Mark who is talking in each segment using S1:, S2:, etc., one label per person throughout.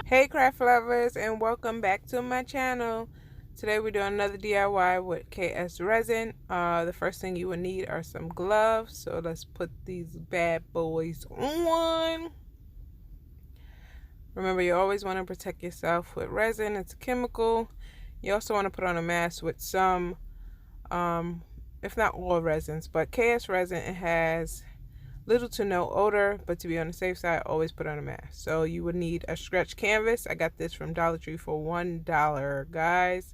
S1: Hey craft lovers, and welcome back to my channel. Today we're doing another DIY with KSResin. The first thing you will need are some gloves, so let's put these bad boys on. Remember, you always want to protect yourself with resin. It's a chemical. You also want to put on a mask with some, if not all resins, but KSResin, it has little to no odor, but to be on the safe side, always put on a mask. So you would need a stretch canvas. I got this from Dollar Tree for $1, guys.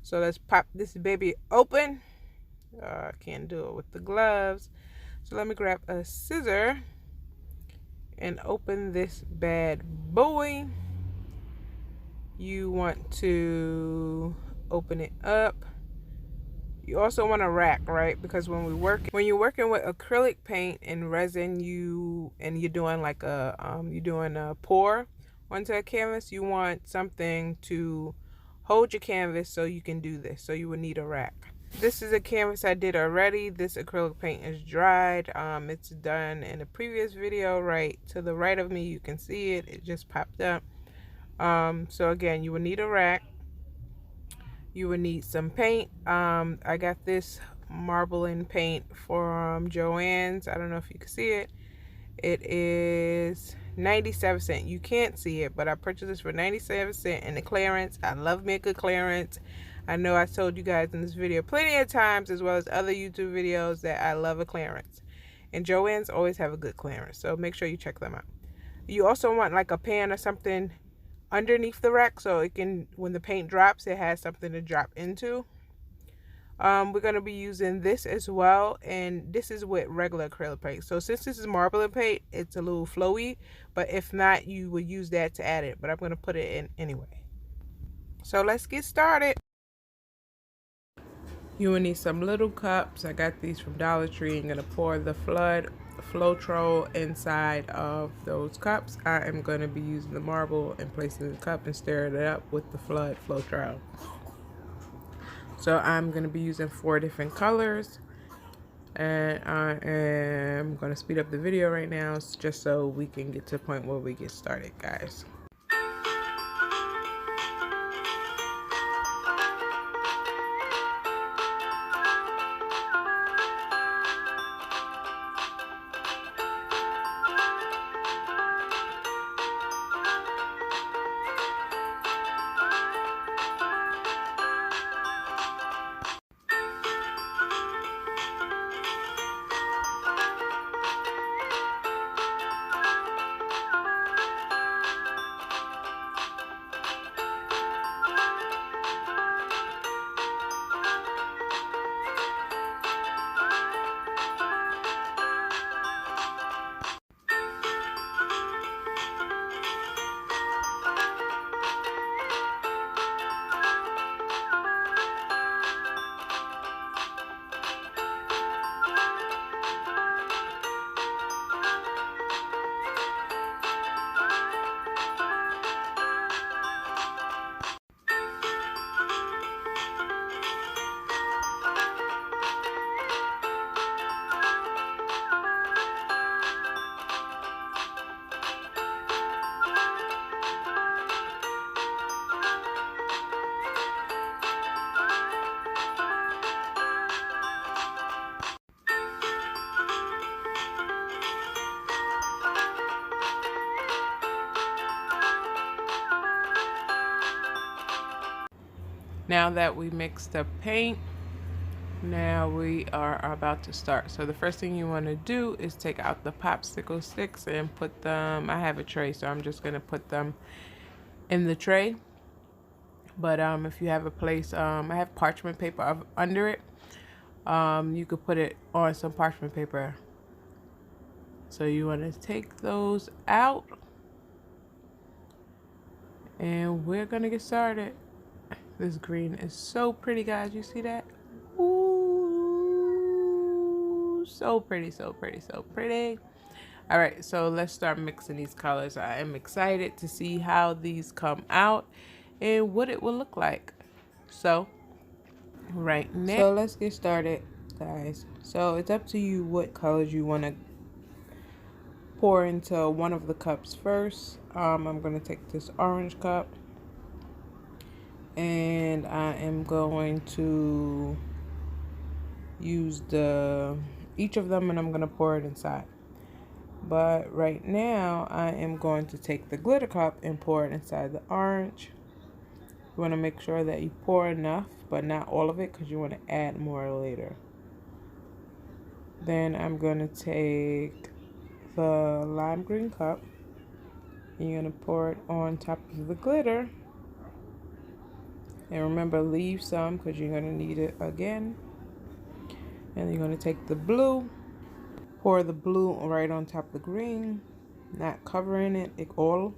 S1: So let's pop this baby open. I can't do it with the gloves. So let me grab a scissor and open this bad boy. You want to open it up. You also want a rack, right? Because when you're working with acrylic paint and resin, you're doing like a pour onto a canvas, you want something to hold your canvas so you can do this. So you would need a rack. This is a canvas I did already. This acrylic paint is dried. It's done in a previous video. Right to the right of me, you can see it. It just popped up. So again, you would need a rack. You will need some paint. I got this marbling paint from Joann's. I don't know if you can see it. It is 97 cents. You can't see it, but I purchased this for 97 cents in the clearance. I love me a good clearance. I know I told you guys in this video plenty of times, as well as other YouTube videos, that I love a clearance. And Joann's always have a good clearance, so make sure you check them out. You also want like a pan or something underneath the rack, so it can, when the paint drops, it has something to drop into. We're going to be using this as well, and this is with regular acrylic paint. So since this is marbling paint, it's a little flowy, but if not, you would use that to add it, but I'm going to put it in anyway. So let's get started. You will need some little cups. I got these from Dollar Tree. I'm going to pour the Floetrol inside of those cups. I am going to be using the marble and placing it in the cup and stirring it up with the Floetrol. So I'm going to be using 4 different colors, and I am going to speed up the video right now just so we can get to the point where we get started, guys. Now that we mixed the paint, now we are about to start. So the first thing you want to do is take out the popsicle sticks and put them, I have a tray, so I'm just going to put them in the tray. But if you have a place, I have parchment paper under it. You could put it on some parchment paper. So you want to take those out, and we're going to get started. This green is so pretty, guys. You see that? Ooh, so pretty, so pretty, so pretty. All right, so let's start mixing these colors. I am excited to see how these come out and what it will look like. So right now, so let's get started, guys. So it's up to you what colors you want to pour into one of the cups first. I'm going to take this orange cup and I am going to use each of them, and I'm going to pour it inside. But right now I am going to take the glitter cup and pour it inside the orange. You want to make sure that you pour enough, but not all of it, because you want to add more later. Then I'm going to take the lime green cup and you're going to pour it on top of the glitter. And remember, leave some because you're going to need it again. And you're going to take the blue, pour the blue right on top of the green, not covering it all.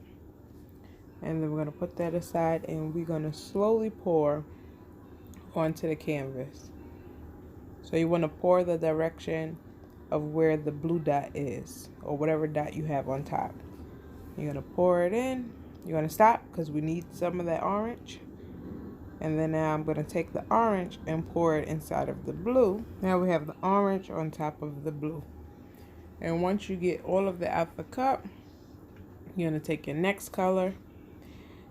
S1: And then we're going to put that aside, and we're going to slowly pour onto the canvas. So you want to pour the direction of where the blue dot is, or whatever dot you have on top. You're going to pour it in. You're going to stop because we need some of that orange. And then now I'm going to take the orange and pour it inside of the blue. Now we have the orange on top of the blue. And once you get all of it out the cup, you're going to take your next color.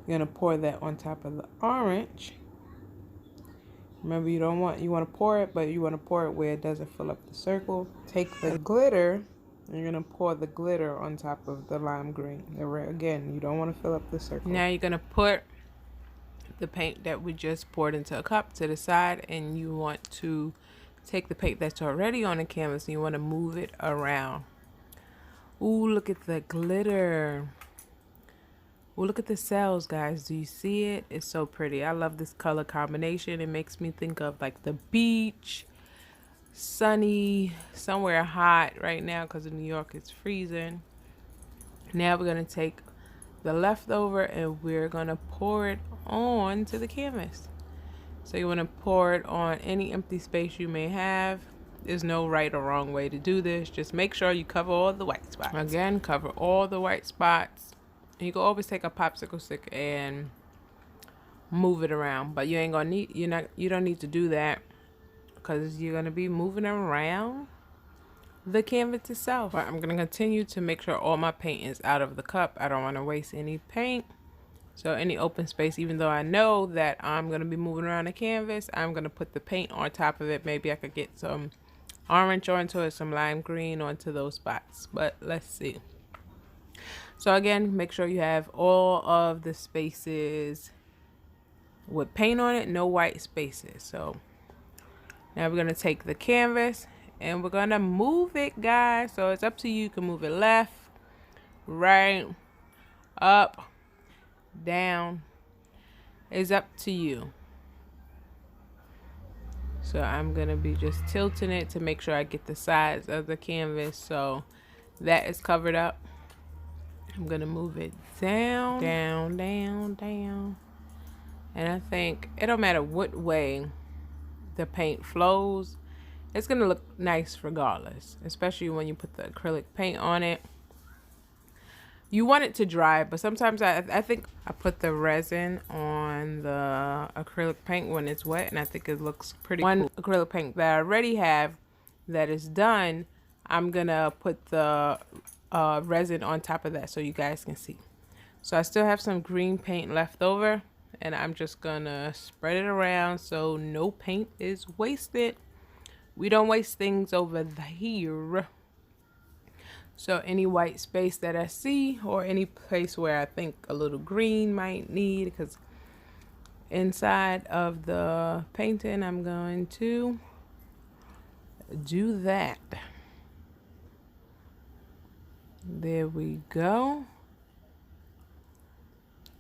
S1: You're going to pour that on top of the orange. Remember, you want to pour it, but you want to pour it where it doesn't fill up the circle. Take the glitter, and you're going to pour the glitter on top of the lime green. Again, you don't want to fill up the circle. Now you're going to put the paint that we just poured into a cup to the side, and you want to take the paint that's already on the canvas and you want to move it around. Ooh, look at the glitter. Ooh, look at the cells, guys. Do you see it? It's so pretty. I love this color combination. It makes me think of like the beach, sunny, somewhere hot right now because in New York it's freezing. Now we're going to take the leftover and we're going to pour it on to the canvas. So you want to pour it on any empty space you may have. There's no right or wrong way to do this. Just make sure you cover all the white spots. Again, cover all the white spots. And you can always take a popsicle stick and move it around, but you ain't gonna need, you don't need to do that because you're gonna be moving around the canvas itself. But I'm gonna continue to make sure all my paint is out of the cup. I don't want to waste any paint. So any open space, even though I know that I'm gonna be moving around the canvas, I'm gonna put the paint on top of it. Maybe I could get some orange onto it, some lime green onto those spots, but let's see. So again, make sure you have all of the spaces with paint on it, no white spaces. So now we're going to take the canvas and we're going to move it, guys. So it's up to you. You can move it left, right, up, down. It's up to you. So I'm going to be just tilting it to make sure I get the sides of the canvas. So that is covered up. I'm going to move it down, down, down, down. And I think it don't matter what way the paint flows, it's going to look nice regardless, especially when you put the acrylic paint on it. You want it to dry, but sometimes I think I put the resin on the acrylic paint when it's wet, and I think it looks pretty cool. One acrylic paint that I already have that is done, I'm going to put the resin on top of that so you guys can see. So I still have some green paint left over, and I'm just gonna spread it around so no paint is wasted. We don't waste things over here. So any white space that I see, or any place where I think a little green might need, because inside of the painting I'm going to do that. There we go.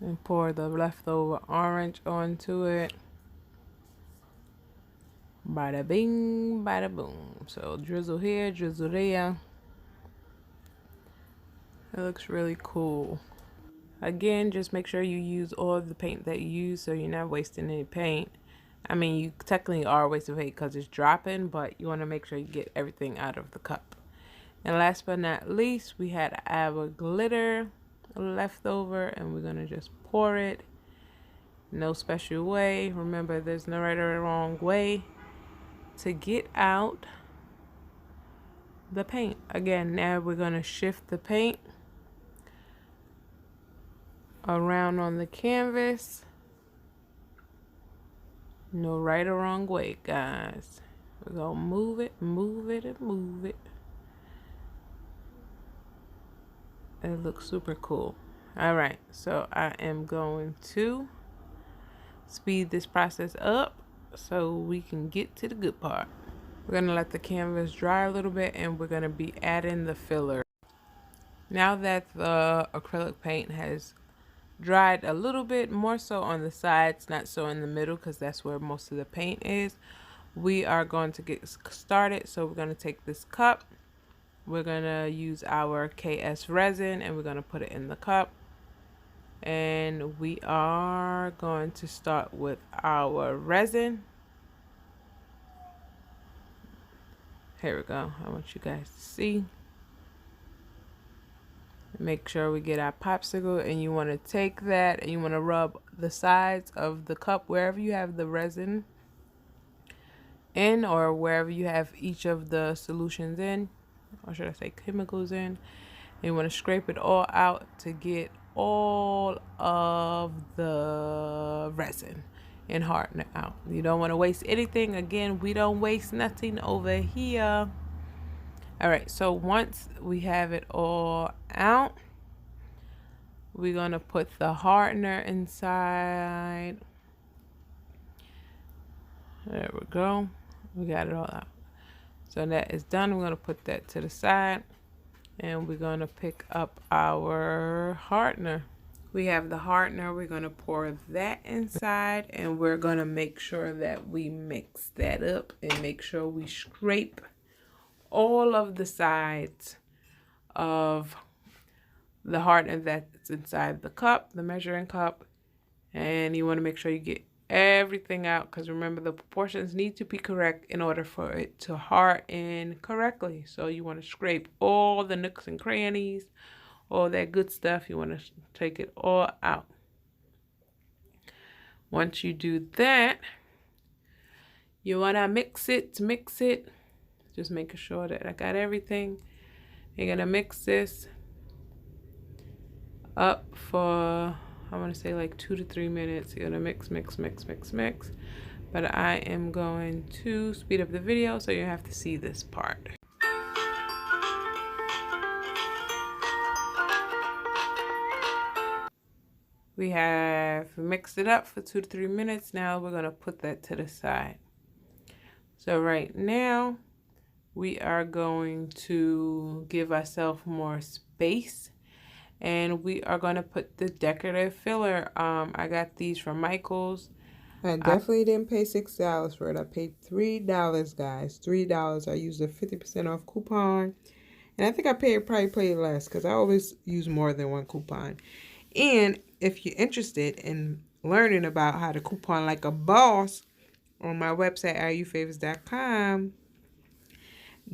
S1: And pour the leftover orange onto it. Bada bing, bada boom. So drizzle here, drizzle there. It looks really cool. Again, just make sure you use all of the paint that you use so you're not wasting any paint. I mean, you technically are wasting paint because it's dropping, but you want to make sure you get everything out of the cup. And last but not least, we had our glitter left over, and we're going to just pour it. No special way. Remember, there's no right or wrong way to get out the paint. Again, now we're going to shift the paint around on the canvas. No right or wrong way, guys. We're going to move it, move it, and move it. It looks super cool. All right, so I am going to speed this process up so we can get to the good part. We're going to let the canvas dry a little bit, and we're going to be adding the filler. Now that the acrylic paint has dried a little bit, more so on the sides, not so in the middle, because that's where most of the paint is, we are going to get started. So we're going to take this cup, we're going to use our KSResin, and we're going to put it in the cup, and we are going to start with our resin. Here we go. I want you guys to see. Make sure we get our popsicle, and you want to take that and you want to rub the sides of the cup wherever you have the resin in, or wherever you have each of the solutions in, or should I say chemicals in. And you want to scrape it all out to get all of the resin and harden it out. You don't want to waste anything. Again, we don't waste nothing over here. All right, so once we have it all out, we're going to put the hardener inside. There we go. We got it all out. So that is done. We're going to put that to the side, and we're going to pick up our hardener. We have the hardener. We're going to pour that inside, and we're going to make sure that we mix that up and make sure we scrape all of the sides of the hardener that's inside the cup, the measuring cup. And you want to make sure you get everything out, because remember, the proportions need to be correct in order for it to harden correctly. So you want to scrape all the nooks and crannies, all that good stuff. You want to take it all out. Once you do that, you want to mix it, just making sure that I got everything. You're going to mix this up for, I want to say like 2 to 3 minutes. You're going to mix. But I am going to speed up the video so you have to see this part. We have mixed it up for 2 to 3 minutes. Now we're going to put that to the side. So right now we are going to give ourselves more space, and we are going to put the decorative filler. I got these from Michael's. I definitely didn't pay $6 for it. I paid $3, guys. $3. I used a 50% off coupon. And I think I probably paid less, because I always use more than one coupon. And if you're interested in learning about how to coupon like a boss, on my website, I.O.U.FAVORS.com,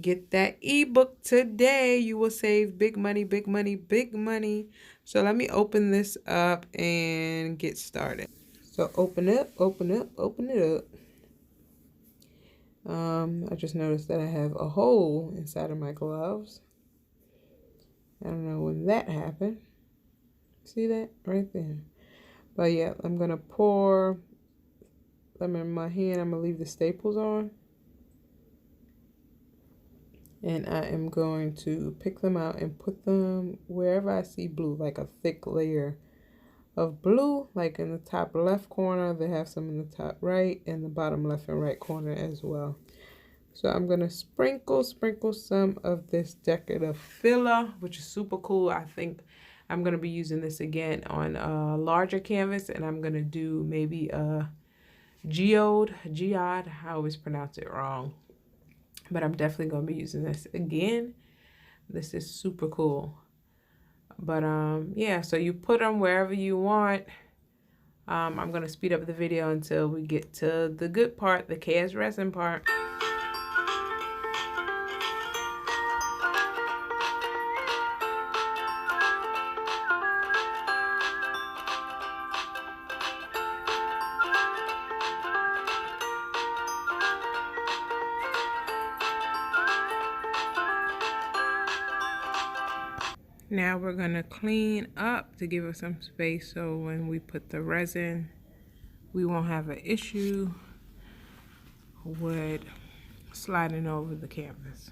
S1: get that ebook today. You will save big money, big money, big money. So let me open this up and get started. So open it up. I just noticed that I have a hole inside of my gloves. I don't know when that happened. See that right there? But yeah, I'm gonna pour them in my hand. I'm gonna leave the staples on, and I am going to pick them out and put them wherever I see blue, like a thick layer of blue, like in the top left corner. They have some in the top right and the bottom left and right corner as well. So I'm gonna sprinkle some of this decorative filler, which is super cool. I think I'm gonna be using this again on a larger canvas, and I'm gonna do maybe a geode. I always pronounce it wrong, but I'm definitely gonna be using this again. This is super cool. But yeah, so you put them wherever you want. I'm gonna speed up the video until we get to the good part, the KSResin part. Now we're gonna clean up to give us some space so when we put the resin, we won't have an issue with sliding over the canvas.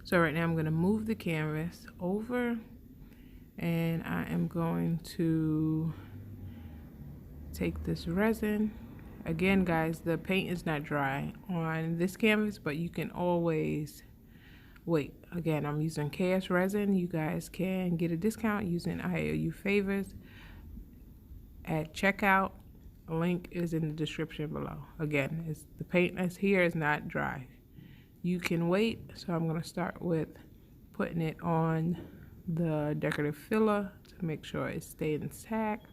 S1: So right now I'm gonna move the canvas over and I am going to take this resin. Again, guys, the paint is not dry on this canvas, but you can always wait. Again, I'm using KSResin. You guys can get a discount using I.O.U.FAVORS at checkout. A link is in the description below. Again, the paint that's here is not dry. You can wait, so I'm going to start with putting it on the decorative filler to make sure it stays intact.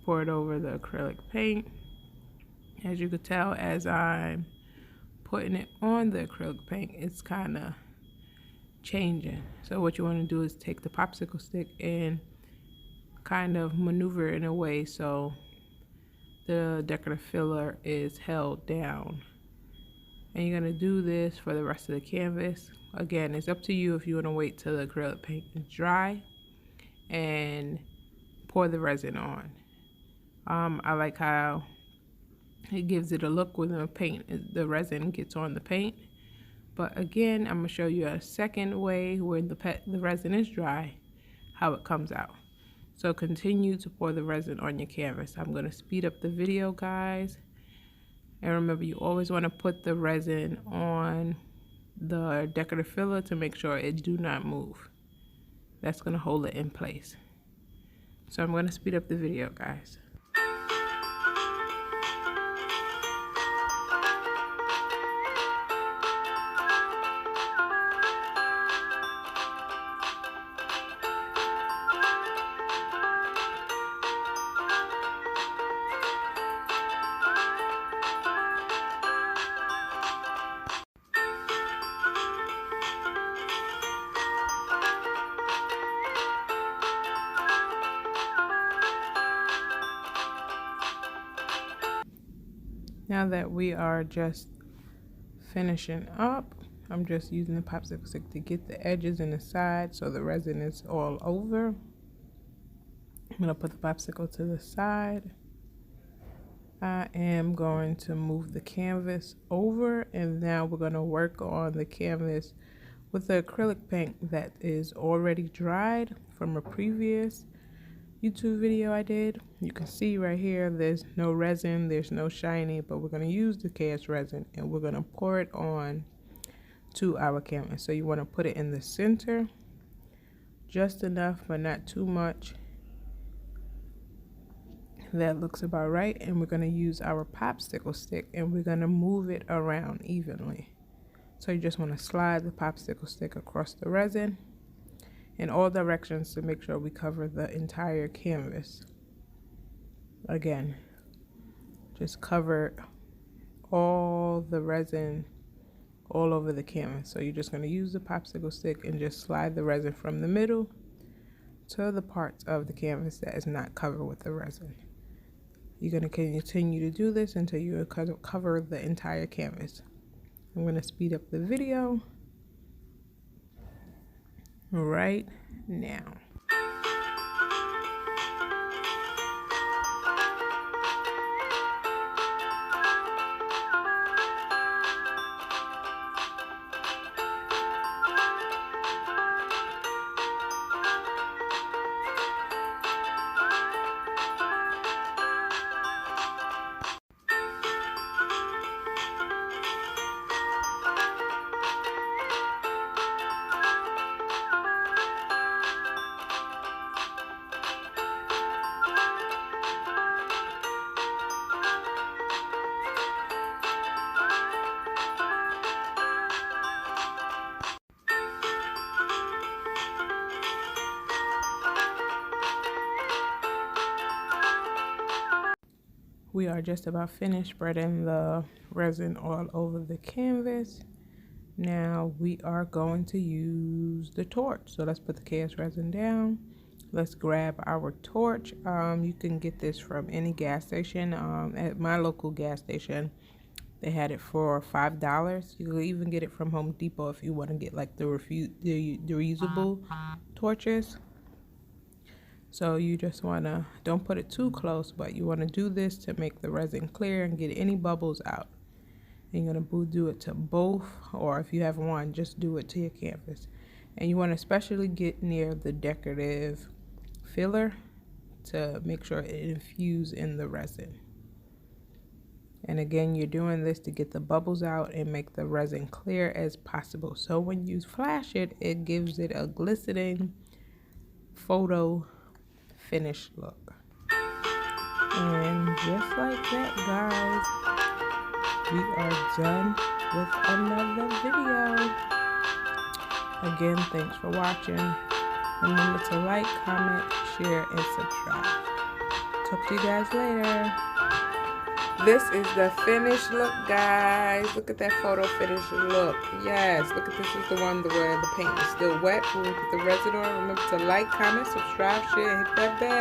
S1: Pour it over the acrylic paint. As you can tell, as I'm putting it on the acrylic paint, it's kind of changing. So what you want to do is take the popsicle stick and kind of maneuver it in a way so the decorative filler is held down. And you're going to do this for the rest of the canvas. Again, it's up to you if you want to wait till the acrylic paint is dry and pour the resin on. I like how it gives it a look when the resin gets on the paint. But again, I'm going to show you a second way where the resin is dry, how it comes out. So continue to pour the resin on your canvas. I'm going to speed up the video, guys. And remember, you always want to put the resin on the decorative filler to make sure it do not move. That's going to hold it in place. So I'm going to speed up the video, guys. Now that we are just finishing up, I'm just using the popsicle stick to get the edges and the sides so the resin is all over. I'm going to put the popsicle to the side. I am going to move the canvas over, and now we're going to work on the canvas with the acrylic paint that is already dried from a previous YouTube video I did. You can see right here there's no resin, there's no shiny, but we're going to use the KSResin and we're going to pour it on to our canvas. So you want to put it in the center, just enough but not too much. That looks about right. And we're going to use our popsicle stick and we're going to move it around evenly. So you just want to slide the popsicle stick across the resin in all directions to make sure we cover the entire canvas. Again, just cover all the resin all over the canvas. So you're just going to use the popsicle stick and just slide the resin from the middle to the parts of the canvas that is not covered with the resin. You're going to continue to do this until you cover the entire canvas. I'm going to speed up the video right now. We are just about finished spreading the resin all over the canvas. Now we are going to use the torch. So let's put the KSResin down. Let's grab our torch. You can get this from any gas station. At my local gas station, They had it for $5. You could even get it from Home Depot if you want to get like the reusable torches. So you just want to, don't put it too close, but you want to do this to make the resin clear and get any bubbles out. And you're going to do it to both, or if you have one, just do it to your canvas. And you want to especially get near the decorative filler to make sure it infuses in the resin. And again, you're doing this to get the bubbles out and make the resin clear as possible. So when you flash it, it gives it a glistening photo finish look. And just like that, guys, we are done with another video. Again, thanks for watching. Remember to like, comment, share, and subscribe. Talk to you guys later. This is the finished look, guys. Look at that photo finish look. Yes, look at this is the one where the paint is still wet. We'll put the resin on. Remember to like, comment, subscribe, share, and hit that bell.